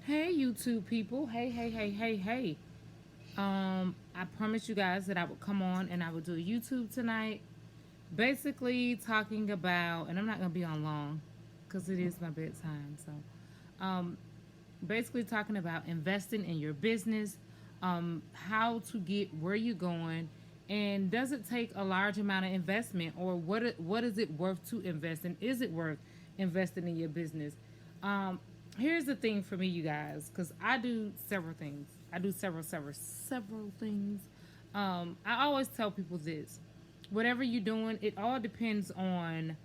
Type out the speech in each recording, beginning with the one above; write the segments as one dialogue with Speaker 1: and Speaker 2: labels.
Speaker 1: Hey, YouTube people. Hey, hey, hey, hey, hey. I promised you guys that I would come on and I would do a YouTube tonight. Basically, talking about, and I'm not going to be on long because it is my bedtime. Um, basically, talking about investing in your business, how to get where you're going, and does it take a large amount of investment, or what is it worth to invest in? Is it worth investing in your business? Um, Here's the thing for me, you guys, because I do several things. I do several things. I always tell people this: whatever you're doing, it all depends on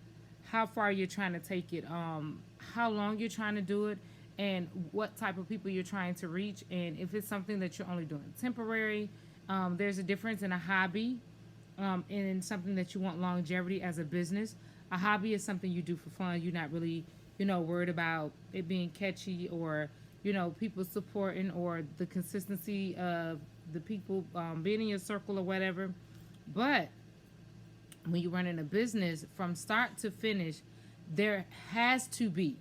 Speaker 1: how far you're trying to take it, how long you're trying to do it, and what type of people you're trying to reach. And if it's something that you're only doing temporary, there's a difference in a hobby and something that you want longevity as a business. A hobby is something you do for fun. You're not really, worried about it being catchy or, people supporting or the consistency of the people being in your circle or whatever. But when you're running a business from start to finish, there has to be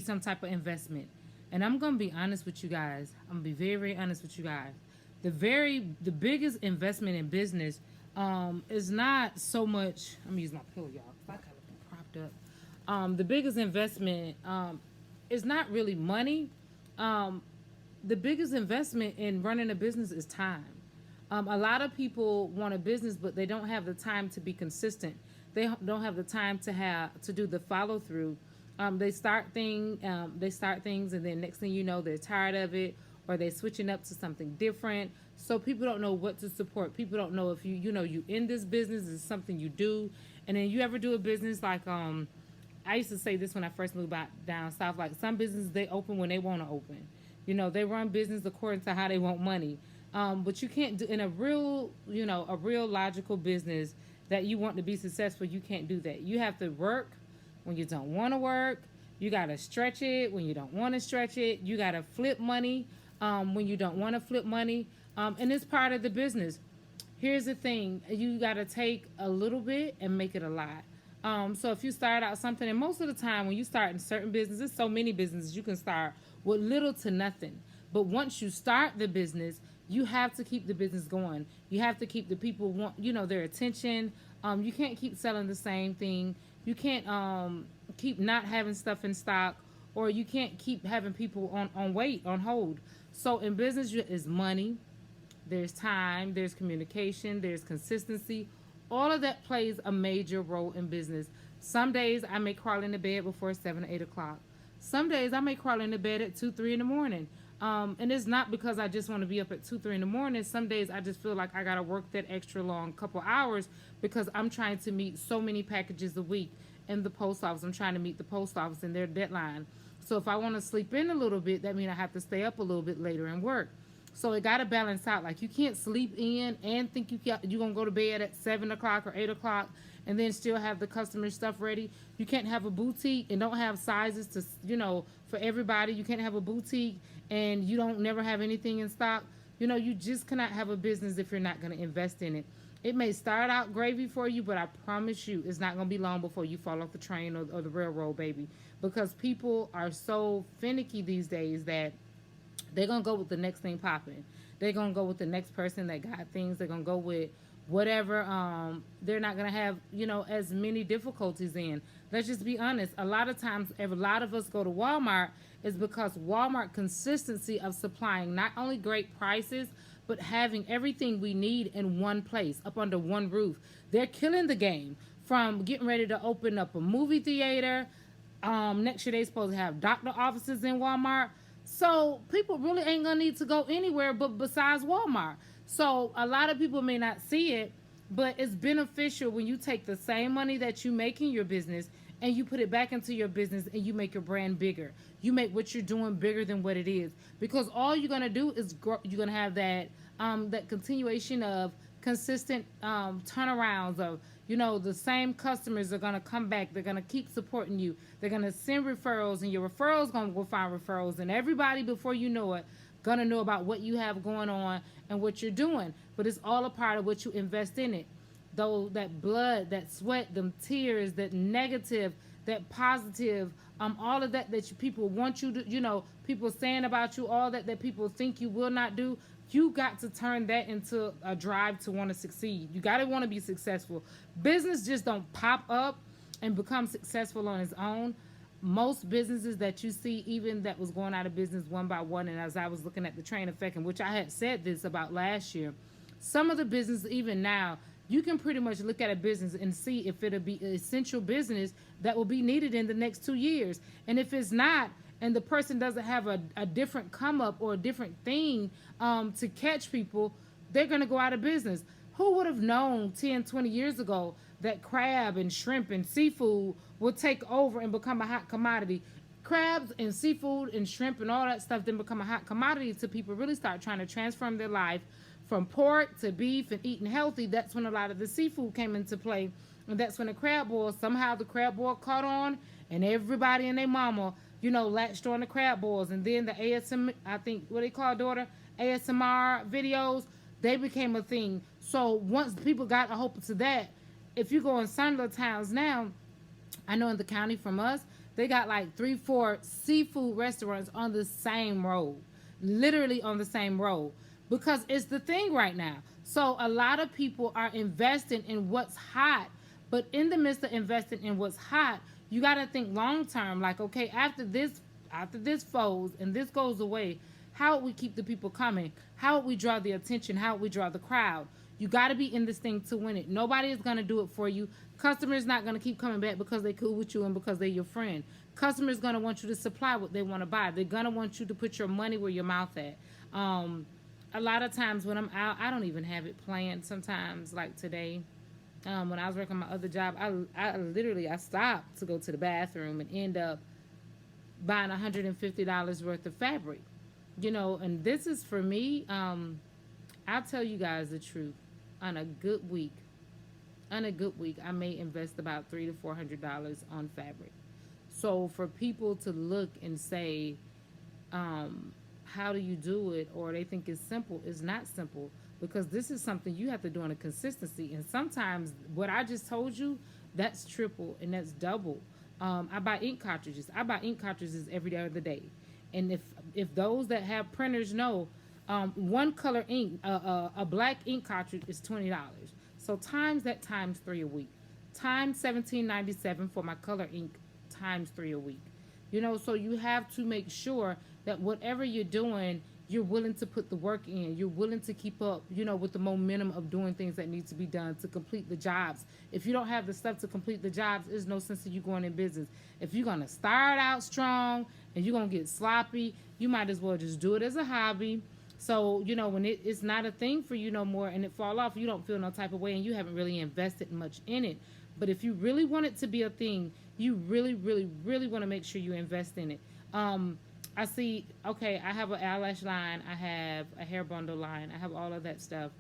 Speaker 1: some type of investment. And I'm gonna be honest with you guys. I'm gonna be very, very honest with you guys. The biggest investment in business is not so much. I'm using my pillow, y'all, 'cause I kind of been propped up. The biggest investment is not really money. Um, the biggest investment in running a business is time. A lot of people want a business, but they don't have the time to be consistent. Don't have the time to do the follow through. They start things, and then next thing you know, they're tired of it, or they're switching up to something different. So people don't know what to support. People don't know if you in this business is something you do, and then you ever do a business like I used to say this when I first moved back down south. Like some businesses, they open when they want to open. They run business according to how they want money. But you can't do in a real logical business that you want to be successful. You can't do that. You have to work when you don't want to work. You got to stretch it when you don't want to stretch it. You got to flip money when you don't want to flip money. And it's part of the business. Here's the thing: you got to take a little bit and make it a lot. So if you start out something, and most of the time when you start in certain businesses, so many businesses, you can start with little to nothing. But once you start the business, you have to keep the business going. You have to keep the people their attention. You can't keep selling the same thing. You can't keep not having stuff in stock, or you can't keep having people on wait on hold. So in business, is money. There's time. There's communication. There's consistency. All of that plays a major role in business. Some days I may crawl into bed before 7 or 8 o'clock. Some days I may crawl into bed at 2, 3 in the morning. And it's not because I just want to be up at 2, 3 in the morning. Some days I just feel like I gotta work that extra long couple hours because I'm trying to meet so many packages a week in the post office. I'm trying to meet the post office and their deadline. So if I want to sleep in a little bit, that means I have to stay up a little bit later and work. So it got to balance out. Like you can't sleep in and think you're going to go to bed at 7 o'clock or 8 o'clock and then still have the customer stuff ready. You can't have a boutique and don't have sizes for everybody. You can't have a boutique and you don't never have anything in stock. You just cannot have a business if you're not going to invest in it. It may start out gravy for you, but I promise you it's not going to be long before you fall off the train or the railroad, baby. Because people are so finicky these days that they're gonna go with the next thing popping. They're gonna go with the next person that got things. They're gonna go with whatever. They're not gonna have as many difficulties in. Let's just be honest. A lot of times, if a lot of us go to Walmart, is because Walmart consistency of supplying not only great prices but having everything we need in one place, up under one roof. They're killing the game from getting ready to open up a movie theater. Next year they're supposed to have doctor offices in Walmart. So people really ain't gonna need to go anywhere but besides Walmart. So a lot of people may not see it, but it's beneficial when you take the same money that you make in your business and you put it back into your business and you make your brand bigger. You make what you're doing bigger than what it is, because all you're gonna do is grow. You're gonna have that continuation of consistent turnarounds of the same customers are gonna come back. They're gonna keep supporting you. They're gonna send referrals, and your referrals gonna go find referrals, and everybody before you know it gonna know about what you have going on and what you're doing. But it's all a part of what you invest in it. Though that blood, that sweat, them tears, that negative, that positive, all of that that people want you to, people saying about you, all that people think you will not do. You got to turn that into a drive to want to succeed. You got to want to be successful. Business just don't pop up and become successful on its own. Most businesses that you see, even that was going out of business one by one, and as I was looking at the train effect, in which I had said this about last year, some of the business, even now, you can pretty much look at a business and see if it'll be an essential business that will be needed in the next 2 years. And if it's not, and the person doesn't have a different come up or a different thing to catch people, they're going to go out of business. Who would have known 10, 20 years ago that crab and shrimp and seafood would take over and become a hot commodity? Crabs and seafood and shrimp and all that stuff then become a hot commodity to people really start trying to transform their life from pork to beef and eating healthy. That's when a lot of the seafood came into play. And that's when the crab boil, somehow the crab boil caught on, and everybody and their mama, latched on the crab boils. And then the ASM, I think, what they call daughter, ASMR videos, they became a thing. So once people got a hold to that, if you go in some little towns now, I know in the county from us, they got like 3, 4 seafood restaurants on the same road, literally on the same road, because it's the thing right now. So a lot of people are investing in what's hot, but in the midst of investing in what's hot, you got to think long term. Like, okay, after this folds and this goes away, how would we keep the people coming? How would we draw the attention? How would we draw the crowd? You got to be in this thing to win it. Nobody is going to do it for you. Customers not going to keep coming back because they cool with you and because they're your friend. Customers going to want you to supply what they want to buy. They're going to want you to put your money where your mouth at. A lot of times when I'm out, I don't even have it planned. Sometimes, like today, when I was working my other job, I literally stopped to go to the bathroom and end up buying $150 worth of fabric. And this is for me. I'll tell you guys the truth. On a good week, I may invest about $300 to $400 on fabric. So for people to look and say, how do you do it, or they think it's simple, it's not simple, because this is something you have to do on a consistency. And sometimes what I just told you, that's triple and that's double. I buy ink cartridges. I buy ink cartridges every day of the day. And if those that have printers know, one color ink, a black ink cartridge is $20. So times that times 3 a week, times $17.97 for my color ink, times 3 a week. So you have to make sure that whatever you're doing, you're willing to put the work in. You're willing to keep up, with the momentum of doing things that need to be done to complete the jobs. If you don't have the stuff to complete the jobs, there's no sense of you going in business. If you're going to start out strong and you're going to get sloppy, you might as well just do it as a hobby. So, when it's not a thing for you no more and it fall off, you don't feel no type of way and you haven't really invested much in it. But if you really want it to be a thing, you really, really, really want to make sure you invest in it. I see, okay, I have an eyelash line, I have a hair bundle line, I have all of that stuff.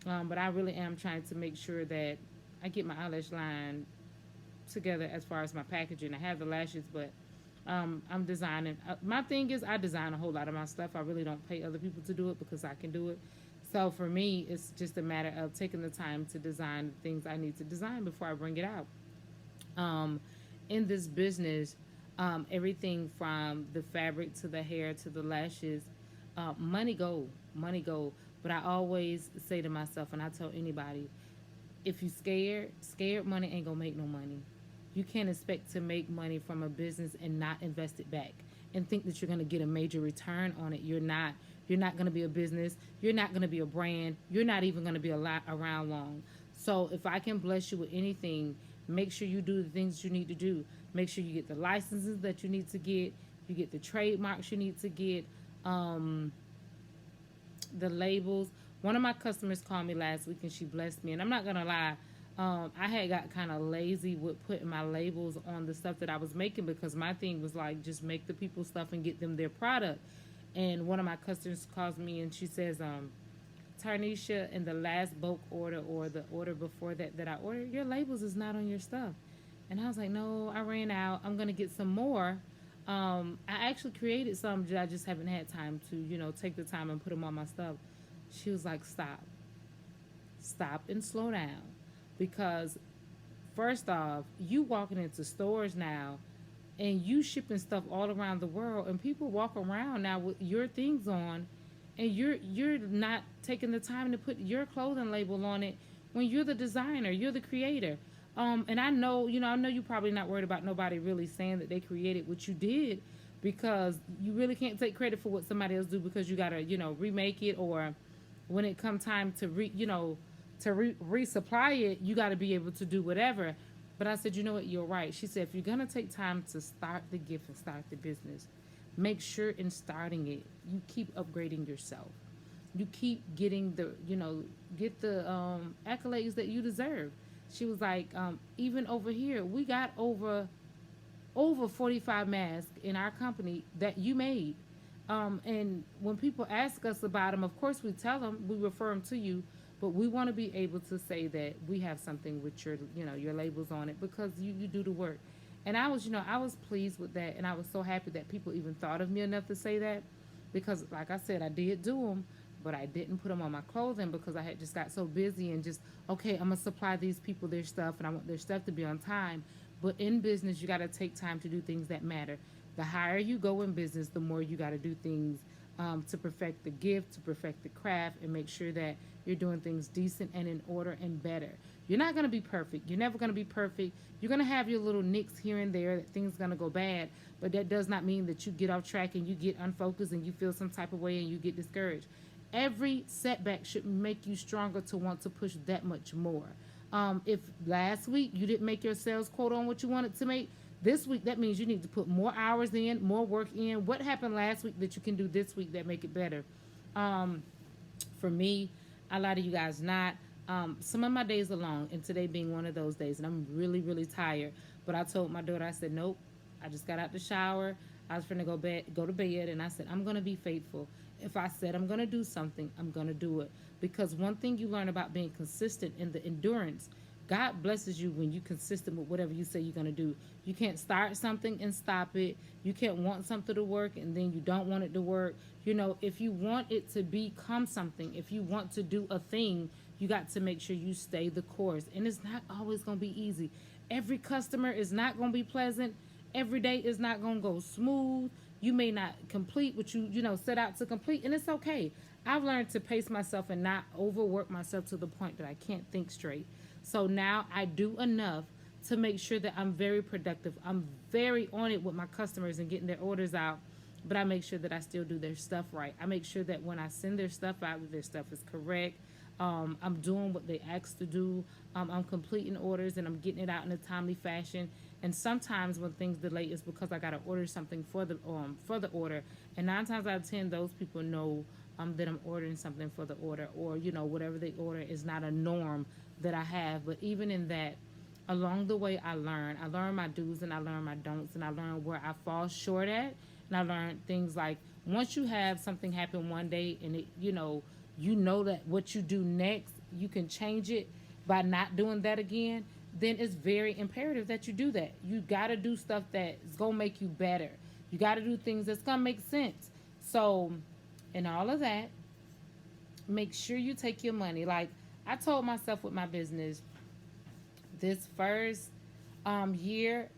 Speaker 1: But I really am trying to make sure that I get my eyelash line together as far as my packaging. I have the lashes, but I'm designing. My thing is I design a whole lot of my stuff. I really don't pay other people to do it because I can do it. So for me, it's just a matter of taking the time to design the things I need to design before I bring it out. In this business, everything from the fabric to the hair to the lashes, money go. But I always say to myself, and I tell anybody, if you scared money ain't gonna make no money. You can't expect to make money from a business and not invest it back and think that you're gonna get a major return on it. You're not. You're not gonna be a business. You're not gonna be a brand. You're not even gonna be around long. So if I can bless you with anything, make sure you do the things you need to do. Make sure you get the licenses that you need to get. You get the trademarks you need to get. The labels. One of my customers called me last week and she blessed me. And I'm not going to lie, I had got kind of lazy with putting my labels on the stuff that I was making because my thing was like, just make the people stuff and get them their product. And one of my customers calls me and she says, Tarnisha, in the last bulk order or the order before that I ordered, your labels is not on your stuff. And I was like, no, I ran out. I'm going to get some more. I actually created some, I just haven't had time to, take the time and put them on my stuff. She was like, stop and slow down. Because first off, you walking into stores now and you shipping stuff all around the world, and people walk around now with your things on, and you're not taking the time to put your clothing label on it when you're the designer, you're the creator. And I know, I know you're probably not worried about nobody really saying that they created what you did, because you really can't take credit for what somebody else do, because you gotta, remake it, or when it come time to resupply it, you got to be able to do whatever. But I said, you know what, you're right. She said, if you're gonna take time to start the gift and start the business, make sure in starting it, you keep upgrading yourself. You keep getting get the accolades that you deserve. She was like, even over here, we got over 45 masks in our company that you made. And when people ask us about them, of course we tell them, we refer them to you, but we want to be able to say that we have something with your labels on it, because you do the work. And I was pleased with that, and I was so happy that people even thought of me enough to say that, because like I said, I did do them, but I didn't put them on my clothing because I had just got so busy and just, okay, I'm gonna supply these people their stuff, and I want their stuff to be on time. But in business, you got to take time to do things that matter. The higher you go in business, the more you got to do things to perfect the gift, to perfect the craft, and make sure that you're doing things decent and in order and better. You're not going to be perfect. You're never going to be perfect. You're going to have your little nicks here and there that things going to go bad, but that does not mean that you get off track and you get unfocused and you feel some type of way and you get discouraged. Every setback should make you stronger to want to push that much more. If last week you didn't make your sales quota on what you wanted to make, this week that means you need to put more hours in, more work in. What happened last week that you can do this week that make it better? Um, for me, a lot of you guys not. Some of my days are long, and today being one of those days, and I'm really, really tired. But I told my daughter, I said, nope. I just got out the shower. I was going to go to bed, and I said, I'm going to be faithful. If I said I'm going to do something, I'm going to do it. Because one thing you learn about being consistent in the endurance, God blesses you when you're consistent with whatever you say you're going to do. You can't start something and stop it. You can't want something to work and then you don't want it to work. If you want it to become something, if you want to do a thing, you got to make sure you stay the course. And it's not always going to be easy. Every customer is not going to be pleasant. Every day is not going to go smooth. You may not complete what you set out to complete, and it's okay. I've learned to pace myself and not overwork myself to the point that I can't think straight. So now I do enough to make sure that I'm very productive. I'm very on it with my customers and getting their orders out, but I make sure that I still do their stuff right. I make sure that when I send their stuff out, that their stuff is correct. I'm doing what they asked to do. I'm completing orders and I'm getting it out in a timely fashion. And sometimes when things delay, it's because I gotta order something for the order. And 9 times out of 10, those people know that I'm ordering something for the order, or whatever they order is not a norm that I have. But even in that, along the way, I learn. I learn my do's and I learn my don'ts, and I learn where I fall short at. And I learn things like, once you have something happen one day and you know that what you do next, you can change it by not doing that again, then it's very imperative that you do that. You got to do stuff that's going to make you better. You got to do things that's going to make sense. So, in all of that, make sure you take your money. Like I told myself with my business, this first year,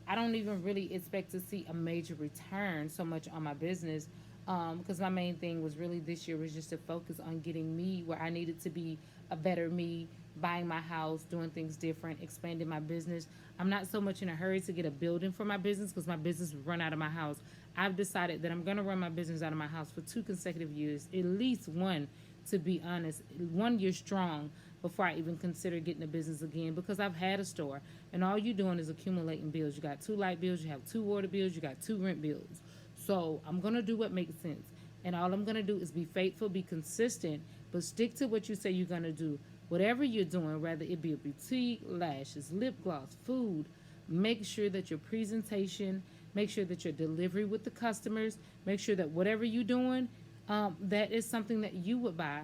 Speaker 1: I don't even really expect to see a major return so much on my business, because my main thing was really this year was just to focus on getting me where I needed to be, a better me, buying my house, doing things different, expanding my business. I'm not so much in a hurry to get a building for my business because my business will run out of my house. I've decided that I'm going to run my business out of my house for 2 consecutive years, at least one, to be honest, 1 year strong before I even consider getting a business again, because I've had a store and all you're doing is accumulating bills. You got 2 light bills, you have 2 water bills, you got 2 rent bills. So I'm going to do what makes sense. And all I'm going to do is be faithful, be consistent, but stick to what you say you're going to do. Whatever you're doing, whether it be a boutique, lashes, lip gloss, food, make sure that your presentation, make sure that your delivery with the customers, make sure that whatever you're doing, that is something that you would buy.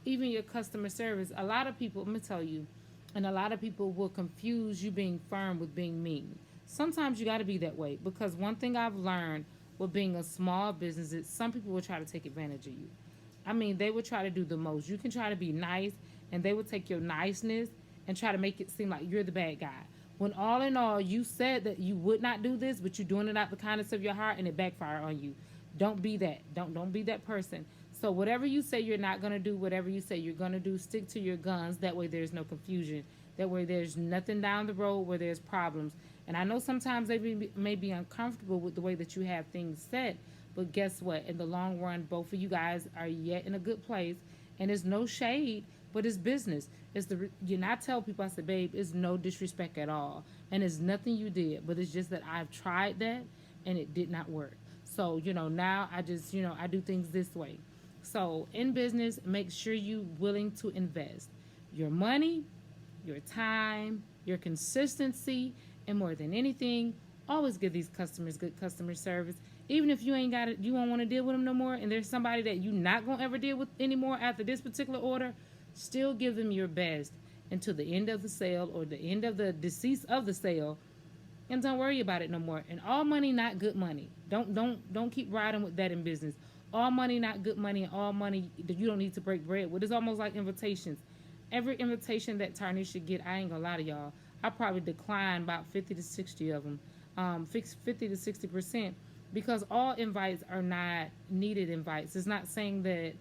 Speaker 1: Even your customer service, a lot of people, let me tell you, and a lot of people will confuse you being firm with being mean. Sometimes you got to be that way, because one thing I've learned with being a small business is some people will try to take advantage of you. I mean, they will try to do the most. You can try to be nice, and they will take your niceness and try to make it seem like you're the bad guy. When all in all, you said that you would not do this, but you're doing it out the kindness of your heart and it backfired on you. Don't be that. Don't be that person. So whatever you say you're not gonna do, whatever you say you're gonna do, stick to your guns. That way there's no confusion. That way there's nothing down the road where there's problems. And I know sometimes they may be uncomfortable with the way that you have things set, but guess what? In the long run, both of you guys are yet in a good place, and it's no shade, but it's business. It's the you not tell people. I said, babe, it's no disrespect at all, and it's nothing you did, but it's just that I've tried that and it did not work. So now I just I do things this way. So in business, make sure you willing to invest your money, your time, your consistency, and more than anything, always give these customers good customer service. Even if you ain't got it, you won't want to deal with them no more, and there's somebody that you not gonna ever deal with anymore after this particular order, still give them your best until the end of the sale or the end of the decease of the sale, and don't worry about it no more. And all money not good money. Don't keep riding with that in business. All money not good money, and all money that you don't need to break bread with. It's almost like invitations. Every invitation that Tarnish should get, I ain't gonna lie to y'all, I probably decline about 50 to 60 of them, 50 to 60%, because all invites are not needed invites. It's not saying that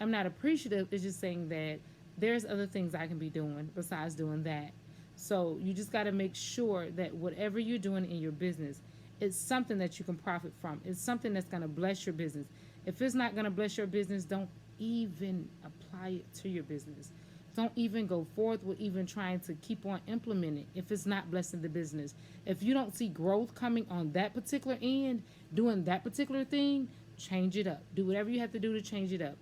Speaker 1: I'm not appreciative. It's just saying that there's other things I can be doing besides doing that. So you just got to make sure that whatever you're doing in your business, it's something that you can profit from. It's something that's going to bless your business. If it's not going to bless your business, don't even apply it to your business. Don't even go forth with even trying to keep on implementing if it's not blessing the business. If you don't see growth coming on that particular end, doing that particular thing, change it up. Do whatever you have to do to change it up.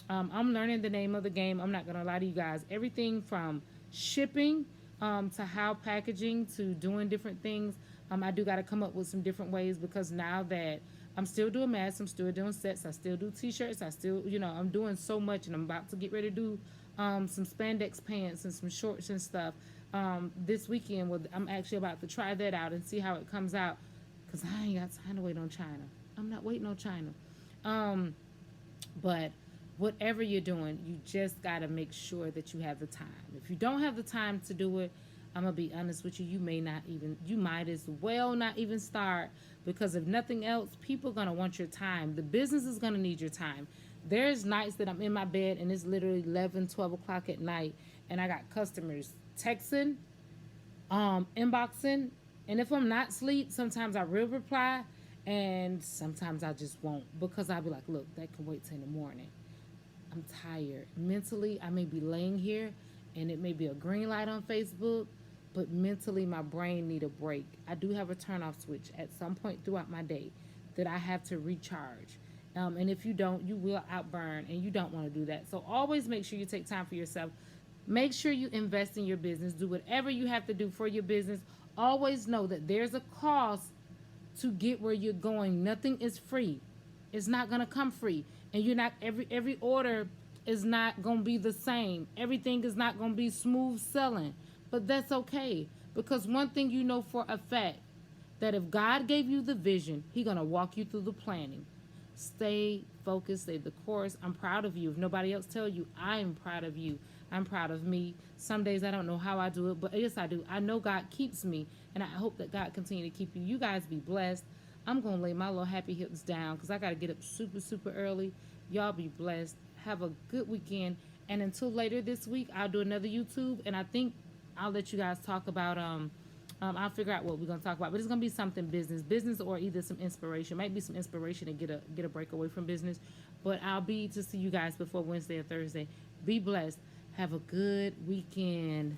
Speaker 1: I'm learning the name of the game. I'm not going to lie to you guys. Everything from shipping to how packaging to doing different things. I do got to come up with some different ways, because now that I'm still doing masks, I'm still doing sets, I still do t-shirts, I still, I'm doing so much, and I'm about to get ready to do some spandex pants and some shorts and stuff this weekend. I'm actually about to try that out and see how it comes out, because I ain't got time to wait on China. I'm not waiting on China. But whatever you're doing, you just got to make sure that you have the time. If you don't have the time to do it, I'm going to be honest with you, you might as well not even start, because if nothing else, people are going to want your time. The business is going to need your time. There's nights that I'm in my bed and it's literally 11, 12 o'clock at night, and I got customers texting, inboxing, and if I'm not asleep, sometimes I will reply, and sometimes I just won't, because I'll be like, look, that can wait till in the morning. I'm tired. Mentally, I may be laying here and it may be a green light on Facebook, but mentally my brain need a break. I do have a turn off switch at some point throughout my day that I have to recharge. And if you don't, you will outburn, and you don't want to do that. So always make sure you take time for yourself. Make sure you invest in your business. Do whatever you have to do for your business. Always know that there's a cost to get where you're going. Nothing is free. It's not going to come free. And you're not, every order is not going to be the same. Everything is not going to be smooth selling. But that's okay, because one thing you know for a fact, that if God gave you the vision, He's going to walk you through the planning. Stay focused, stay the course. I'm proud of you. If nobody else tell you, I'm proud of you. I'm proud of me. Some days I don't know how I do it, but yes, I do. I know God keeps me, and I hope that God continue to keep you. You guys be blessed. I'm going to lay my little happy hips down, because I got to get up super, super early. Y'all be blessed. Have a good weekend. And until later this week, I'll do another YouTube, and I think I'll let you guys talk about, I'll figure out what we're going to talk about, but it's going to be something business, or either some inspiration. Might be some inspiration to get a break away from business, but I'll be to see you guys before Wednesday or Thursday. Be blessed. Have a good weekend.